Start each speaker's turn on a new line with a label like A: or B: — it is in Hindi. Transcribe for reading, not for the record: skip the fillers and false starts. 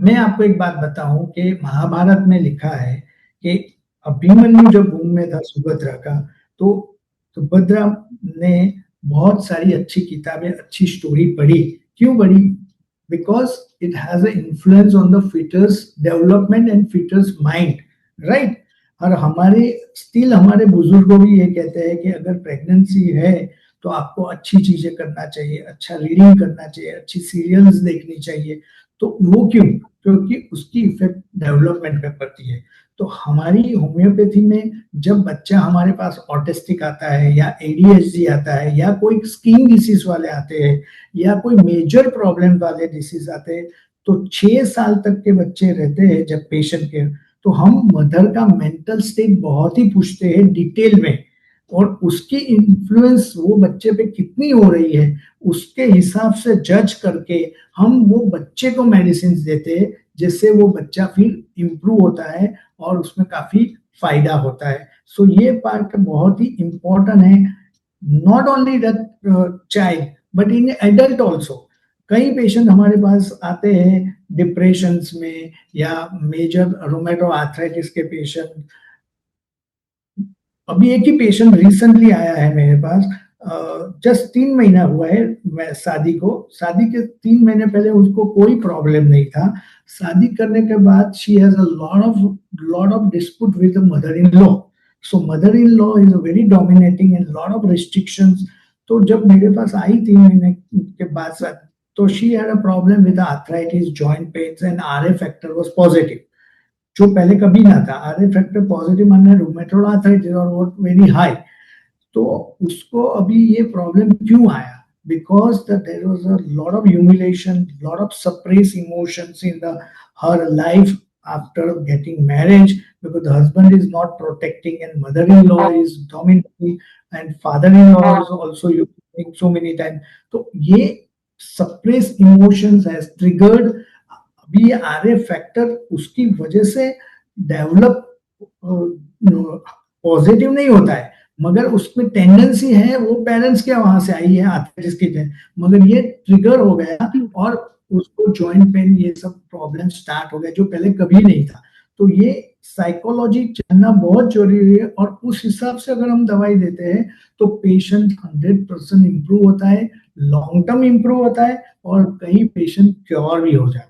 A: मैं आपको एक बात बताऊँ कि महाभारत में लिखा है कि अभिमन्यु जब भूमि में था सुभद्रा का, तो सुभद्रा ने बहुत सारी अच्छी किताबें, अच्छी स्टोरी पढ़ी। क्यों पढ़ी? Because it has a influence on the fetus development and fetus mind, right? और हमारे स्टिल हमारे बुजुर्गों भी ये कहते हैं कि अगर प्रेगनेंसी है, तो आपको अच्छी चीज़ें करना चाहिए, अच्छा रीडिंग करना चाहिए, अच्छी सीरियल्स देखनी चाहिए। तो वो क्यों? क्योंकि उसकी इफ़ेक्ट डेवलपमेंट पे पड़ती है। तो हमारी होम्योपैथी में जब बच्चा हमारे पास ऑटिस्टिक आता है या एडीएचडी आता है या कोई स्किन डिसीज़ वाले आते हैं या कोई मेजर प्रॉब्लम वाले डिसीज़ आते हैं, तो 6 साल तक के बच्चे रहते हैं जब पेशेंट के, तो हम मदर का मेंटल स्टेट बहुत ही पूछते हैं डिटेल में और उसकी इन्फ्लुएंस वो बच्चे पे कितनी हो रही है, उसके हिसाब से जज करके हम वो बच्चे को मेडिसिन देते हैं, जिससे वो बच्चा फिर इम्प्रूव होता है और उसमें काफ़ी फ़ायदा होता है। सो ये पार्ट बहुत ही इम्पोर्टेंट है, not only that child but in adult also. कई पेशेंट हमारे पास आते हैं डिप्रेशंस में या मेजर रूमेटो आर्थराइटिस के पेशेंट। अभी एक ही पेशेंट रिसेंटली आया है मेरे पास, जस्ट 3 महीना हुआ है मैं शादी को। शादी के 3 महीने पहले उसको कोई प्रॉब्लम नहीं था। शादी करने के बाद she has a lot of dispute with the mother in law. So mother in law is very dominating and lot of restrictions. तो जब मेरे पास आई 3 महीने के बाद शादी, तो she had a problem with arthritis, joint pains and RA factor was positive. जो पहले कभी ना था। आरए फैक्टर पॉजिटिव माने रूमेटॉइड आर्थराइटिस और वो वेरी हाई। तो उसको अभी ये प्रॉब्लम क्यों आया? Because that there was a lot of humiliation, lot of suppressed emotions in her life after getting marriage, because the husband is not protecting and mother-in-law is dominating and father-in-law is also using so many times. तो ये suppressed emotions has triggered। अभी ये आरए फैक्टर उसकी वजह से डेवलप पॉजिटिव नहीं होता है, मगर उसमें टेंडेंसी है, वो पेरेंट्स के वहां से आई है आर्थराइटिस की, मगर ये ट्रिगर हो गया और उसको जॉइंट पेन ये सब प्रॉब्लम स्टार्ट हो गया जो पहले कभी नहीं था। तो ये साइकोलॉजी जानना बहुत जरूरी है और उस हिसाब से अगर हम दवाई देते हैं तो पेशेंट 100% इम्प्रूव होता है, लॉन्ग टर्म इम्प्रूव होता है और कई पेशेंट क्योर भी हो जाते हैं।